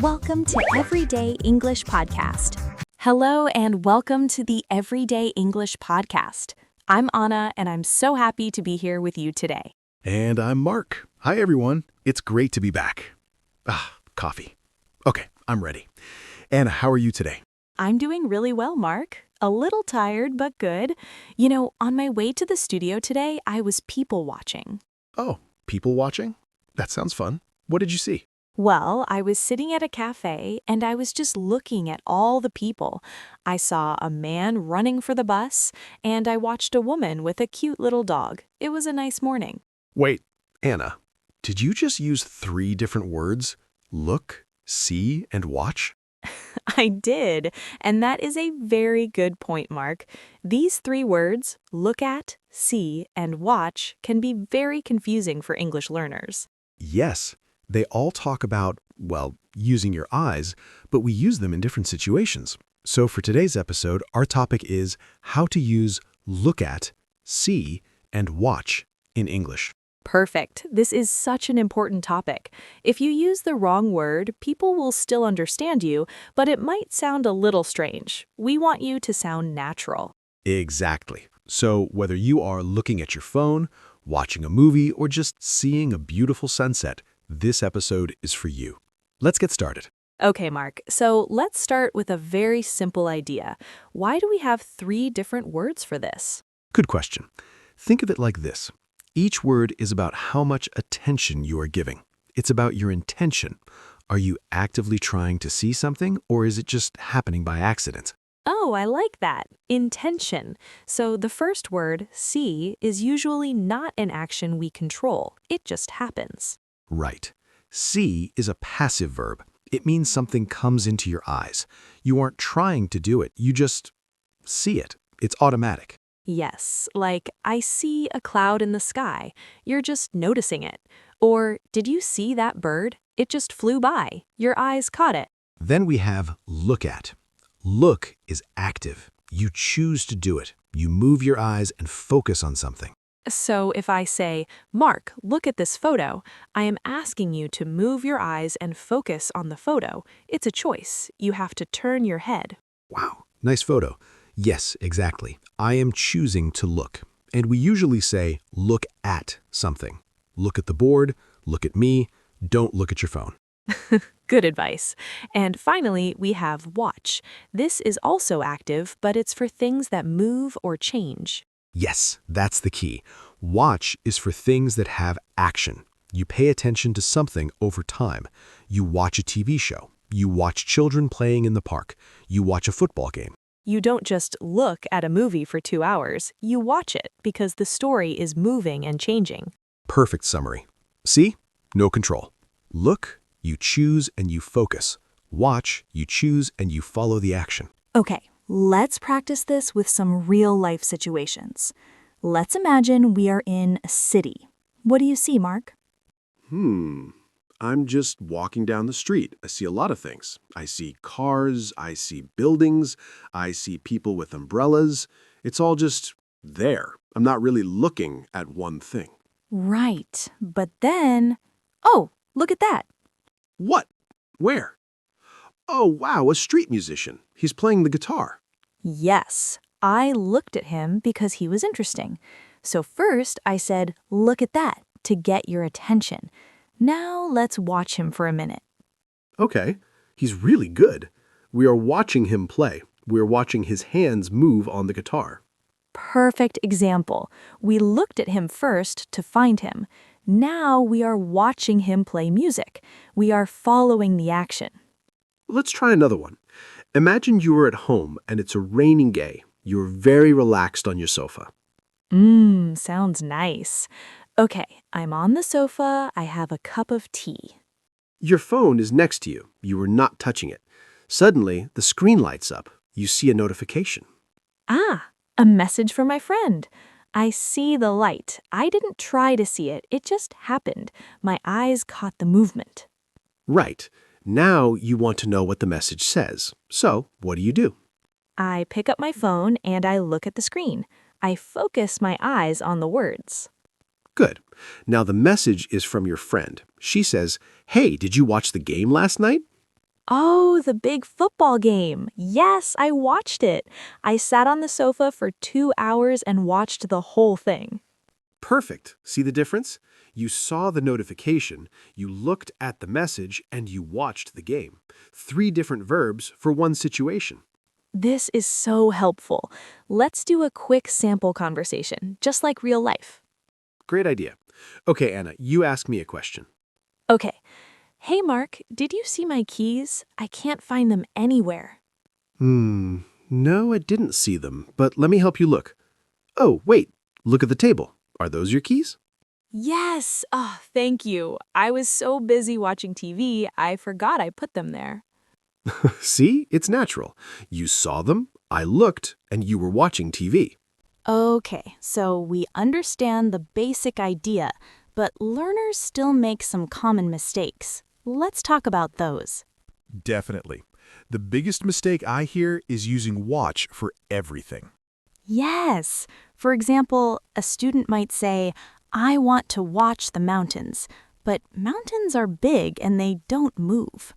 Welcome to Everyday English Podcast. Hello and welcome to the Everyday English Podcast. I'm Anna and I'm so happy to be here with you today. And I'm Mark. Hi, everyone. It's great to be back. Coffee. Okay, I'm ready. Anna, how are you today? I'm doing really well, Mark. A little tired, but good. You know, on my way to the studio today, I was people watching. Oh, people watching? That sounds fun. What did you see? Well, I was sitting at a cafe and I was just looking at all the people. I saw a man running for the bus and I watched a woman with a cute little dog. It was a nice morning. Wait, Anna, did you just use 3 different words? Look, see, and watch? I did, and that is a very good point, Mark. These 3 words, look at, see, and watch, can be very confusing for English learners. Yes, they all talk about, well, using your eyes, but we use them in different situations. So for today's episode, our topic is how to use look at, see, and watch in English. Perfect. This is such an important topic. If you use the wrong word, people will still understand you, but it might sound a little strange. We want you to sound natural. Exactly. So whether you are looking at your phone, watching a movie, or just seeing a beautiful sunset, this episode is for you. Let's get started. Okay, Mark, so let's start with a very simple idea. Why do we have 3 different words for this? Good question. Think of it like this. Each word is about how much attention you are giving. It's about your intention. Are you actively trying to see something, or is it just happening by accident? Oh, I like that. Intention. So the first word, see, is usually not an action we control. It just happens. Right. See is a passive verb. It means something comes into your eyes. You aren't trying to do it. You just see it. It's automatic. Yes, like, I see a cloud in the sky. You're just noticing it. Or, did you see that bird? It just flew by. Your eyes caught it. Then we have look at. Look is active. You choose to do it. You move your eyes and focus on something. So if I say, Mark, look at this photo, I am asking you to move your eyes and focus on the photo. It's a choice. You have to turn your head. Wow, nice photo. Yes, exactly. I am choosing to look. And we usually say, look at something. Look at the board, look at me, don't look at your phone. Good advice. And finally, we have watch. This is also active, but it's for things that move or change. Yes, that's the key. Watch is for things that have action. You pay attention to something over time. You watch a TV show. You watch children playing in the park. You watch a football game. You don't just look at a movie for 2 hours. You watch it because the story is moving and changing. Perfect summary. See? No control. Look, you choose and you focus. Watch, you choose and you follow the action. Okay, let's practice this with some real-life situations. Let's imagine we are in a city. What do you see, Mark? I'm just walking down the street. I see a lot of things. I see cars, I see buildings, I see people with umbrellas. It's all just there. I'm not really looking at one thing. Right, but then... Oh, look at that. What? Where? Oh, wow, a street musician. He's playing the guitar. Yes, I looked at him because he was interesting. So first I said, look at that, to get your attention. Now let's watch him for a minute. Okay, he's really good. We are watching him play. We are watching his hands move on the guitar. Perfect example. We looked at him first to find him. Now we are watching him play music. We are following the action. Let's try another one. Imagine you are at home and it's a rainy day. You're very relaxed on your sofa. Sounds nice. Okay, I'm on the sofa. I have a cup of tea. Your phone is next to you. You are not touching it. Suddenly, the screen lights up. You see a notification. Ah, a message from my friend. I see the light. I didn't try to see it. It just happened. My eyes caught the movement. Right. Now you want to know what the message says. So, what do? I pick up my phone and I look at the screen. I focus my eyes on the words. Good. Now the message is from your friend. She says, "Hey, did you watch the game last night?" Oh, the big football game. Yes, I watched it. I sat on the sofa for 2 hours and watched the whole thing. Perfect. See the difference? You saw the notification, you looked at the message, and you watched the game. 3 different verbs for one situation. This is so helpful. Let's do a quick sample conversation, just like real life. Great idea. Okay, Anna, you ask me a question. Okay. Hey, Mark, did you see my keys? I can't find them anywhere. No, I didn't see them, but let me help you look. Oh, wait, look at the table. Are those your keys? Yes. Oh, thank you. I was so busy watching TV, I forgot I put them there. See, it's natural. You saw them, I looked, and you were watching TV. Okay, so we understand the basic idea, but learners still make some common mistakes. Let's talk about those. Definitely. The biggest mistake I hear is using watch for everything. Yes. For example, a student might say, I want to watch the mountains, but mountains are big and they don't move.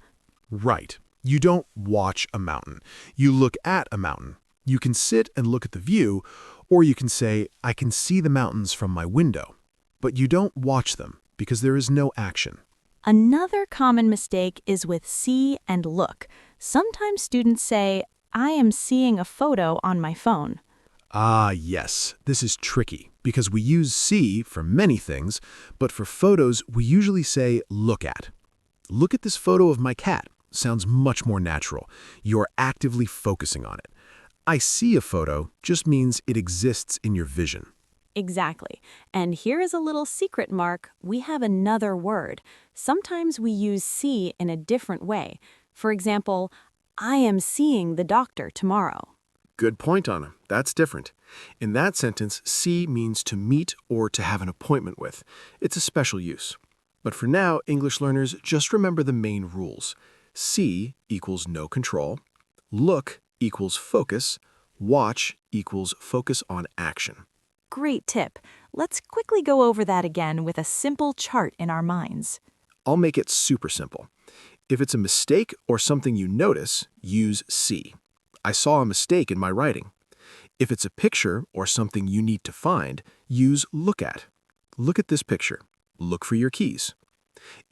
Right. You don't watch a mountain. You look at a mountain. You can sit and look at the view, or you can say, I can see the mountains from my window. But you don't watch them because there is no action. Another common mistake is with see and look. Sometimes students say, I am seeing a photo on my phone. Ah, yes. This is tricky because we use see for many things, but for photos, we usually say look at. Look at this photo of my cat. Sounds much more natural. You're actively focusing on it. I see a photo just means it exists in your vision. Exactly. And here is a little secret, Mark. We have another word. Sometimes we use see in a different way. For example, I am seeing the doctor tomorrow. Good point, Anna. That's different. In that sentence, see means to meet or to have an appointment with. It's a special use. But for now, English learners, just remember the main rules. See equals no control. Look equals focus. Watch equals focus on action. Great tip. Let's quickly go over that again with a simple chart in our minds. I'll make it super simple. If it's a mistake or something you notice, use see. I saw a mistake in my writing. If it's a picture or something you need to find, use look at. Look at this picture. Look for your keys.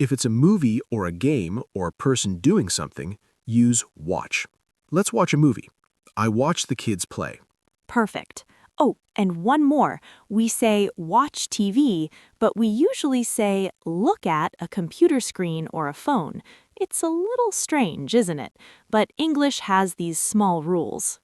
If it's a movie or a game or a person doing something, use watch. Let's watch a movie. I watched the kids play. Perfect. Oh, and one more. We say watch TV, but we usually say look at a computer screen or a phone. It's a little strange, isn't it? But English has these small rules.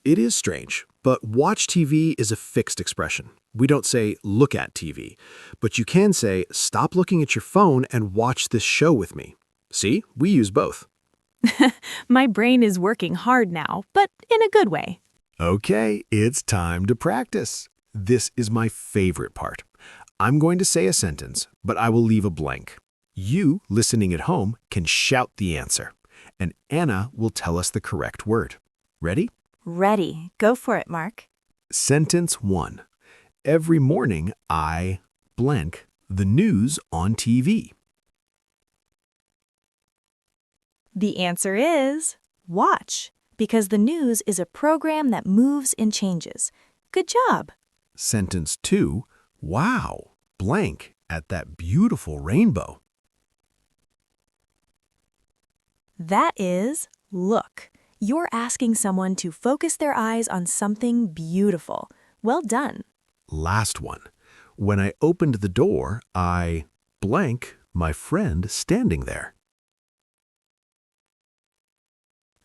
It is strange, but watch TV is a fixed expression. We don't say look at TV, but you can say stop looking at your phone and watch this show with me. See, we use both. My brain is working hard now, but in a good way. Okay, it's time to practice. This is my favorite part. I'm going to say a sentence, but I will leave a blank. You, listening at home, can shout the answer, and Anna will tell us the correct word. Ready? Ready. Go for it, Mark. Sentence 1. Every morning I blank the news on TV. The answer is watch, because the news is a program that moves and changes. Good job. Sentence 2. Wow, blank at that beautiful rainbow. That is look. You're asking someone to focus their eyes on something beautiful. Well done. Last one. When I opened the door, I blank my friend standing there.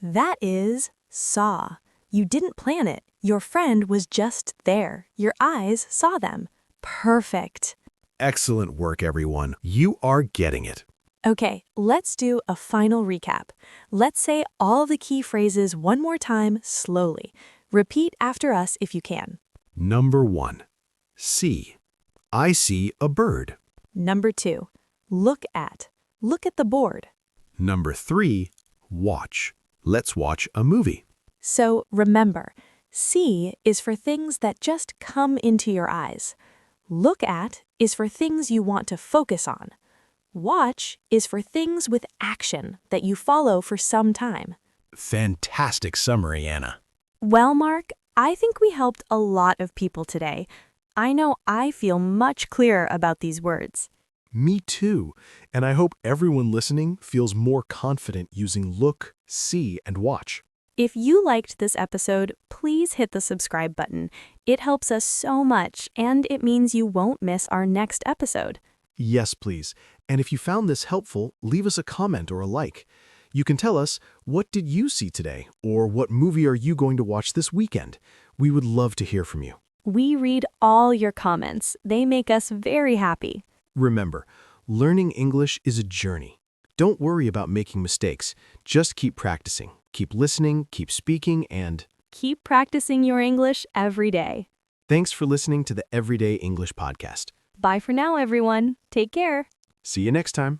That is saw. You didn't plan it. Your friend was just there. Your eyes saw them. Perfect. Excellent work, everyone. You are getting it. Okay, let's do a final recap. Let's say all the key phrases one more time slowly. Repeat after us if you can. Number 1. See. I see a bird. Number 2, look at. Look at the board. Number 3. Watch. Let's watch a movie. So remember, see is for things that just come into your eyes. Look at is for things you want to focus on. Watch is for things with action that you follow for some time. Fantastic summary, Anna. Well, Mark, I think we helped a lot of people today. I know I feel much clearer about these words. Me too. And I hope everyone listening feels more confident using look, see, and watch. If you liked this episode, please hit the subscribe button. It helps us so much, and it means you won't miss our next episode. Yes, please. And if you found this helpful, leave us a comment or a like. You can tell us, what did you see today? Or what movie are you going to watch this weekend? We would love to hear from you. We read all your comments. They make us very happy. Remember, learning English is a journey. Don't worry about making mistakes. Just keep practicing. Keep listening, keep speaking, and Keep practicing your English every day. thanks for listening to the Everyday English Podcast. Bye for now, everyone. Take care. See you next time.